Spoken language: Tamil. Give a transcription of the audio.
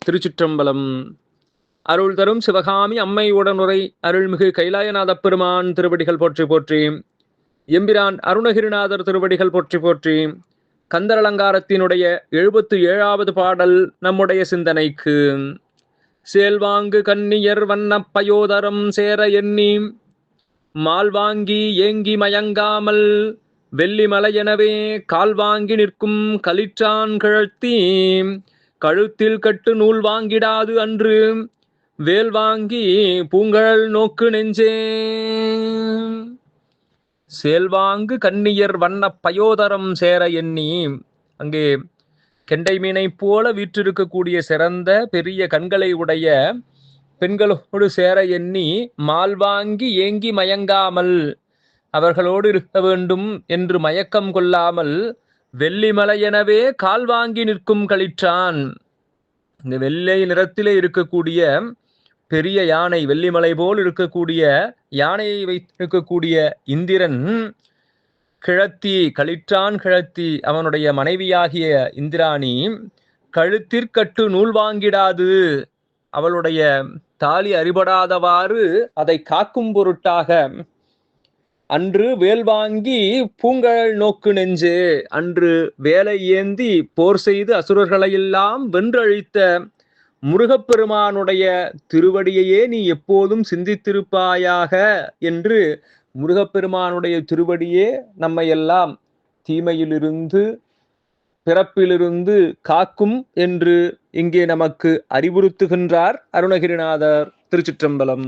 திருச்சிற்றம்பலம். அருள் தரும் சிவகாமி அம்மை உடனுரை அருள்மிகு கைலாயநாதப் பெருமான் திருவடிகள் போற்றி போற்றி. எம்பிரான் அருணகிரிநாதர் திருவடிகள் போற்றி போற்றி. கந்தர் அலங்காரத்தினுடைய 77வது பாடல் நம்முடைய சிந்தனைக்கு. சேல்வாங்கு கன்னியர் வண்ணப் பயோதரம் சேர எண்ணி மால்வாங்கி ஏங்கி மயங்காமல் வெள்ளிமலையெனவே கால்வாங்கி நிற்கும் களிற்றான் கிழத்தி கழுத்தில் கட்டு நூல் வாங்கிடாது அன்று வேல் வாங்கி பூங்கழல் நோக்கு நெஞ்சே. சேல்வாங்கு கன்னியர் வண்ணப் பயோதரம் சேர எண்ணி, அங்கே கெண்டை மீனை போல வீற்றிருக்கக்கூடிய சிறந்த பெரிய கண்களை உடைய பெண்களோடு சேர எண்ணி மால்வாங்கி ஏங்கி மயங்காமல், அவர்களோடு இருக்க வேண்டும் என்று மயக்கம் கொள்ளாமல் வெள்ளிமலையெனவே கால் வாங்கி நிற்கும் களிற்றான். இந்த வெள்ளை நிறத்திலே இருக்கக்கூடிய பெரிய யானை, வெள்ளிமலை போல் இருக்கக்கூடிய யானையை வைத்திருக்கக்கூடிய இந்திரன் கிழத்தி, களிற்றான் கிழத்தி, அவனுடைய மனைவியாகிய இந்திராணி கழுத்திற்கட்டு நூல் வாங்கிடாது, அவளுடைய தாலி அறிபடாதவாறு அதை காக்கும் பொருட்டாக அன்று வேல் வாங்கி பூங்கழல் நோக்கு நெஞ்சு, அன்று வேலை ஏந்தி போர் செய்து அசுரர்களையெல்லாம் வென்றழித்த முருகப்பெருமானுடைய திருவடியையே நீ எப்போதும் சிந்தித்திருப்பாயாக என்று முருகப்பெருமானுடைய திருவடியே நம்மையெல்லாம் தீமையிலிருந்து பிறப்பிலிருந்து காக்கும் என்று இங்கே நமக்கு அறிவுறுத்துகின்றார் அருணகிரிநாதர். திருச்சிற்றம்பலம்.